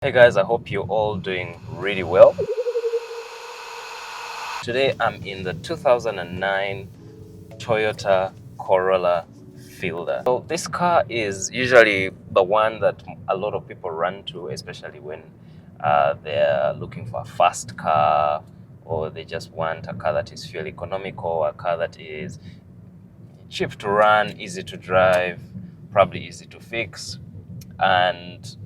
Hey guys, I hope you're all doing really well. Today I'm in the 2009 Toyota Corolla Fielder. So this car is usually the one that a lot of people run to, especially when they're looking for a fast car, or they just want a car that is fuel economical, a car that is cheap to run, easy to drive, probably easy to fix, and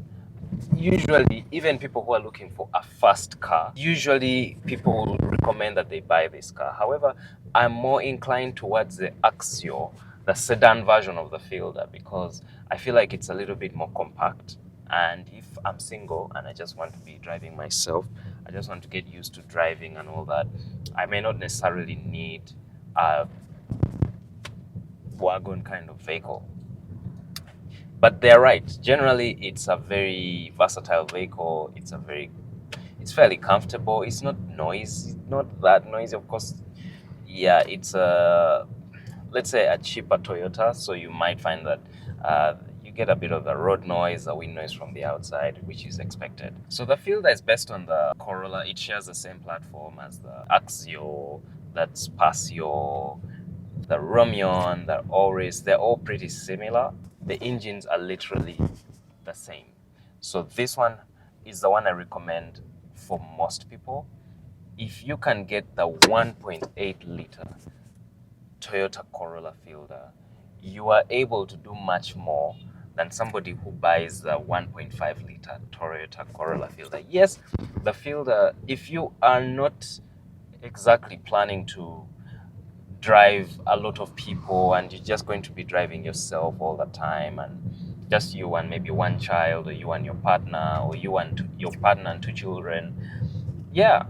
usually, even people who are looking for a fast car, usually people will recommend that they buy this car. However, I'm more inclined towards the Axio, the sedan version of the Fielder, because I feel like it's a little bit more compact. And if I'm single and I just want to be driving myself, I just want to get used to driving and all that, I may not necessarily need a wagon kind of vehicle. But they're right. Generally, it's a very versatile vehicle. It's fairly comfortable. It's not noisy, not that noisy, of course. Yeah, it's let's say a cheaper Toyota, so you might find that you get a bit of the road noise, the wind noise from the outside, which is expected. So the Fielder is based on the Corolla. It shares the same platform as the Axio, that's Paseo, the Romion, the Auris. They're all pretty similar. The engines are literally the same. So this one is the one I recommend for most people. If you can get the 1.8 liter Toyota Corolla Fielder, you are able to do much more than somebody who buys the 1.5 liter Toyota Corolla Fielder. Yes, the Fielder, if you are not exactly planning to drive a lot of people and you're just going to be driving yourself all the time, and just you and maybe one child, or you and your partner, or you and your partner and two children, yeah,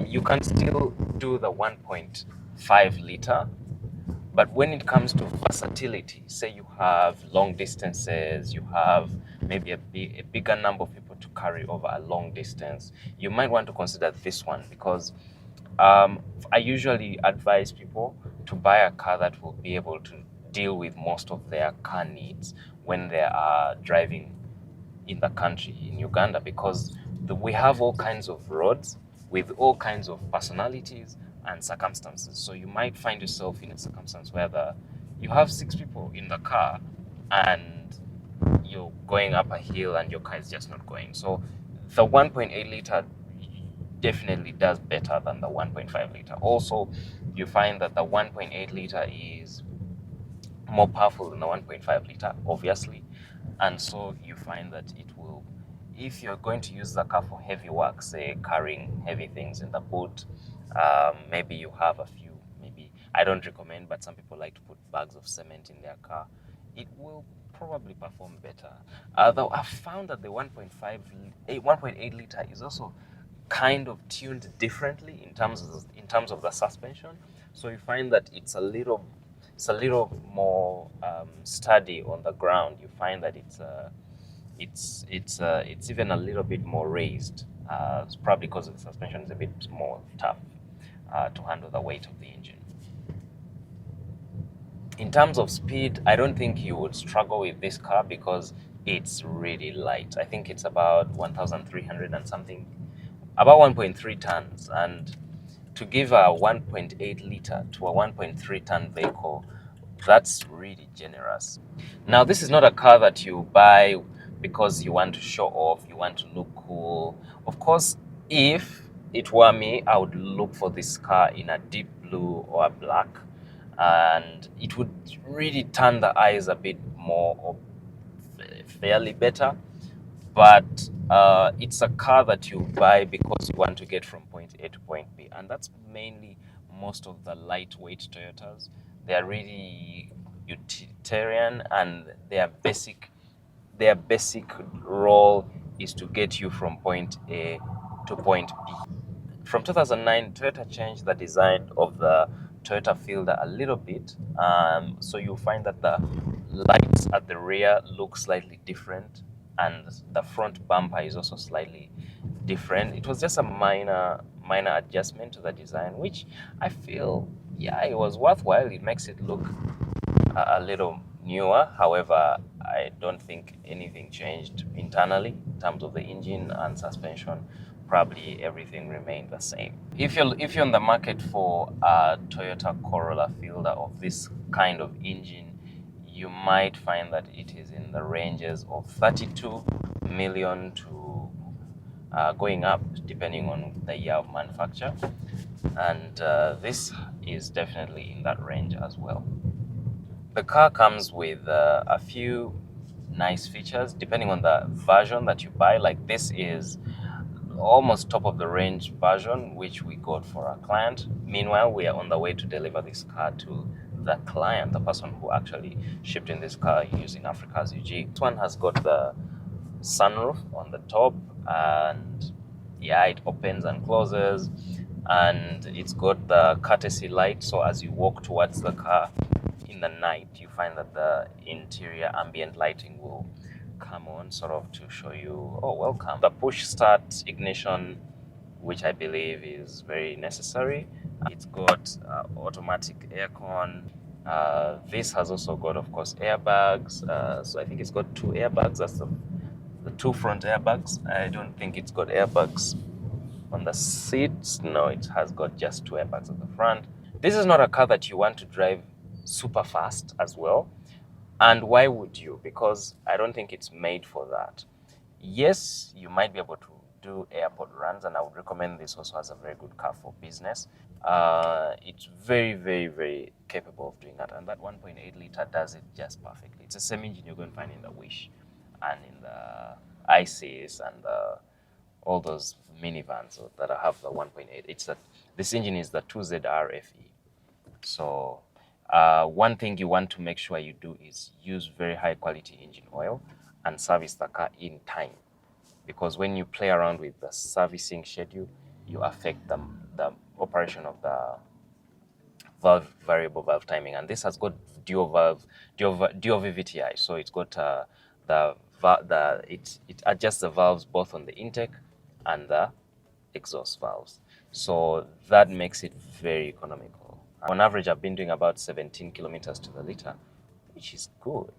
you can still do the 1.5 liter. But when it comes to versatility, say you have long distances, you have maybe a bigger number of people to carry over a long distance, you might want to consider this one, because I usually advise people to buy a car that will be able to deal with most of their car needs when they are driving in the country, in Uganda, because we have all kinds of roads with all kinds of personalities and circumstances. So you might find yourself in a circumstance where you have 6 people in the car and you're going up a hill and your car is just not going. So the 1.8 liter definitely does better than the 1.5 liter. Also, you find that the 1.8 liter is more powerful than the 1.5 liter, obviously. And so you find that it will, if you're going to use the car for heavy work, say carrying heavy things in the boot, maybe you have a few, maybe, I don't recommend, but some people like to put bags of cement in their car, it will probably perform better. Though I've found that the 1.8 liter is also kind of tuned differently in terms of the suspension. So you find that it's a little more sturdy on the ground. You find that it's even a little bit more raised. It's probably because the suspension is a bit more tough to handle the weight of the engine. In terms of speed, I don't think you would struggle with this car because it's really light. I think it's about 1,300 and something, about 1.3 tons. And to give a 1.8 liter to a 1.3 ton vehicle, that's really generous. Now, this is not a car that you buy because you want to show off, you want to look cool. Of course, if it were me, I would look for this car in a deep blue or a black, and it would really turn the eyes a bit more, or fairly better. But it's a car that you buy because you want to get from point A to point B, and that's mainly most of the lightweight Toyotas. They are really utilitarian, and their basic role is to get you from point A to point B. From 2009, Toyota changed the design of the Toyota Fielder a little bit, so you'll find that the lights at the rear look slightly different, and the front bumper is also slightly different. It was just a minor adjustment to the design, which I feel, yeah, it was worthwhile. It makes it look a little newer. However, I don't think anything changed internally in terms of the engine and suspension. Probably everything remained the same. If you're on the market for a Toyota Corolla Fielder of this kind of engine, you might find that it is in the ranges of 32 million to going up, depending on the year of manufacture. And this is definitely in that range as well. The car comes with a few nice features depending on the version that you buy. Like this is almost top of the range version, which we got for our client. Meanwhile, we are on the way to deliver this car to the client, the person who actually shipped in this car using Africa's UG. This one has got the sunroof on the top, and yeah, it opens and closes, and it's got the courtesy light, so as you walk towards the car in the night, you find that the interior ambient lighting will come on, sort of to show you, oh, welcome. The push start ignition, which I believe is very necessary. It's got automatic aircon. This has also got, of course, airbags. So I think it's got 2 airbags. That's the 2 front airbags. I don't think it's got airbags on the seats. No, it has got just 2 airbags at the front. This is not a car that you want to drive super fast as well. And why would you? Because I don't think it's made for that. Yes, you might be able to do airport runs, and I would recommend this also as a very good car for business. It's very, very, very capable of doing that, and that 1.8 liter does it just perfectly. It's the same engine you're going to find in the Wish and in the ICs and all those minivans that have the 1.8. This engine is the 2ZRFE. So one thing you want to make sure you do is use very high quality engine oil and service the car in time, because when you play around with the servicing schedule, you affect the operation of the variable valve timing. And this has got dual VVTi, so it's got it adjusts the valves both on the intake and the exhaust valves, so that makes it very economical. On average, I've been doing about 17 kilometers to the liter, which is good.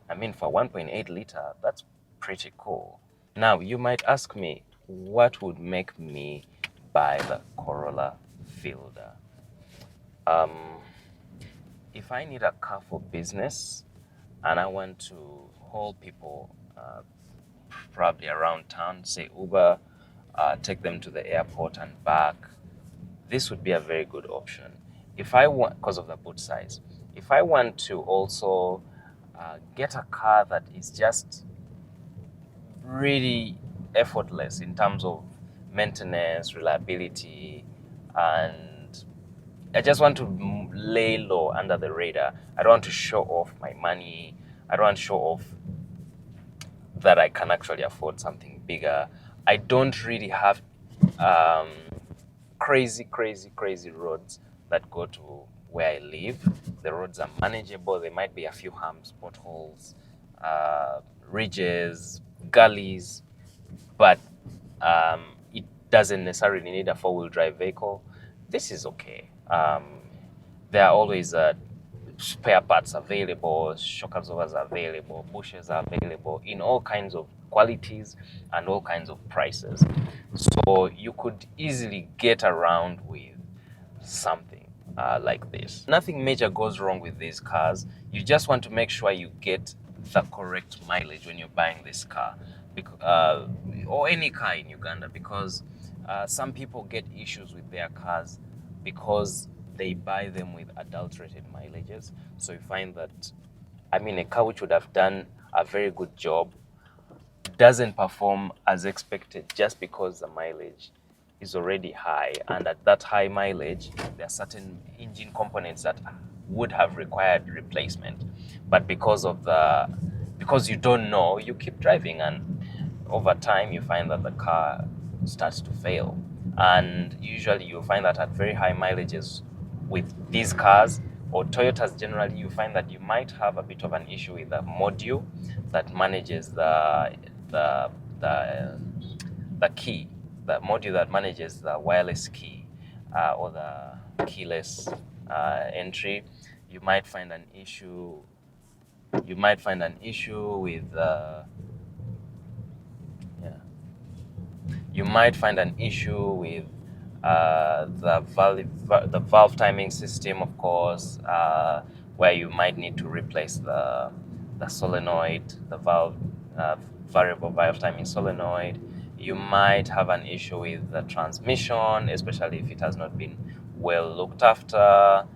I mean, for 1.8 liter, that's pretty cool. Now, you might ask me, what would make me buy the Corolla Fielder? If I need a car for business and I want to haul people probably around town, say Uber, take them to the airport and back, this would be a very good option. If I want, because of the boot size, if I want to also get a car that is just really effortless in terms of maintenance, reliability, and I just want to lay low under the radar. I don't want to show off my money. I don't want to show off that I can actually afford something bigger. I don't really have crazy roads that go to where I live. The roads are manageable. There might be a few humps, potholes, ridges, gullies, but it doesn't necessarily need a 4-wheel drive vehicle. This is okay. There are always spare parts available, shock absorbers are available, bushes are available in all kinds of qualities and all kinds of prices. So you could easily get around with something like this. Nothing major goes wrong with these cars. You just want to make sure you get the correct mileage when you're buying this car, or any car in Uganda, because some people get issues with their cars because they buy them with adulterated mileages. So you find that, I mean, a car which would have done a very good job doesn't perform as expected just because the mileage is already high, and at that high mileage there are certain engine components that would have required replacement, but because you don't know, you keep driving, and over time you find that the car starts to fail. And usually you'll find that at very high mileages with these cars, or Toyotas generally, you find that you might have a bit of an issue with the module that manages the key, the module that manages the wireless key or the keyless entry. You might find an issue You might find an issue with you might find an issue with the valve timing system, of course, where you might need to replace the solenoid, the valve variable valve timing solenoid. You might have an issue with the transmission, especially if it has not been well looked after,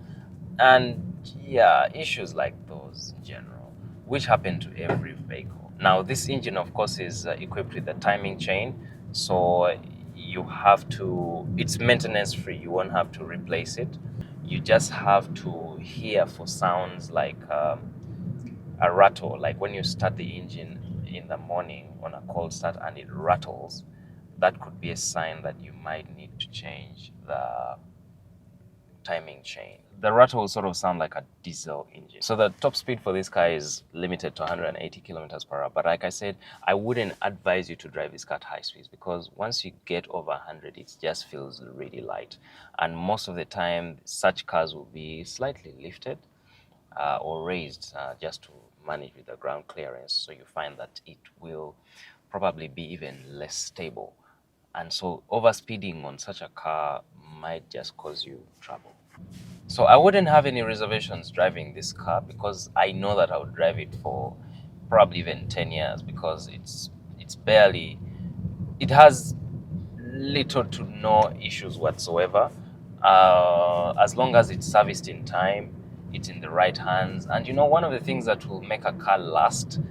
and yeah, issues like those in general, which happen to every vehicle. Now, this engine, of course, is equipped with a timing chain, so you have to, it's maintenance free. You won't have to replace it. You just have to hear for sounds like a rattle, like when you start the engine in the morning on a cold start and it rattles. That could be a sign that you might need to change the timing chain. The rattle will sort of sound like a diesel engine. So the top speed for this car is limited to 180 kilometers per hour. But like I said, I wouldn't advise you to drive this car at high speeds, because once you get over 100, it just feels really light. And most of the time, such cars will be slightly lifted or raised just to manage with the ground clearance. So you find that it will probably be even less stable. And so overspeeding on such a car might just cause you trouble. So I wouldn't have any reservations driving this car, because I know that I would drive it for probably even 10 years, because it's barely, it has little to no issues whatsoever. As long as it's serviced in time, it's in the right hands. And you know, one of the things that will make a car last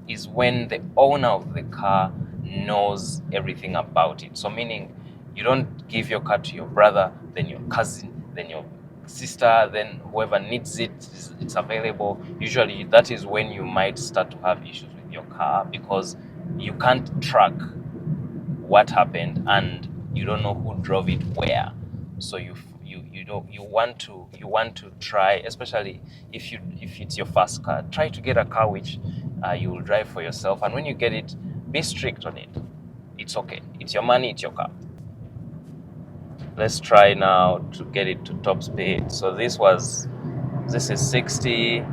is when the owner of the car knows everything about it. So meaning, you don't give your car to your brother, then your cousin, then your sister, then whoever needs it, it's available. Usually that is when you might start to have issues with your car, because you can't track what happened and you don't know who drove it where. So you want to try, especially if it's your first car, try to get a car which you will drive for yourself. And when you get it, be strict on it. It's okay. It's your money. It's your car. Let's try now to get it to top speed. So this is 60.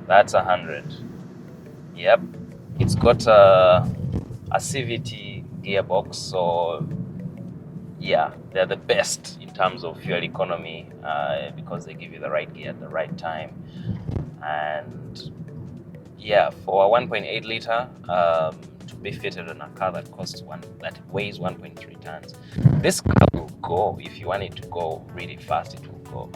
That's 100. Yep. It's got a CVT gearbox, so yeah, they're the best in terms of fuel economy because they give you the right gear at the right time. And yeah, for a 1.8 liter to be fitted on a car that weighs 1.3 tons, this car will go. If you want it to go really fast, it will go.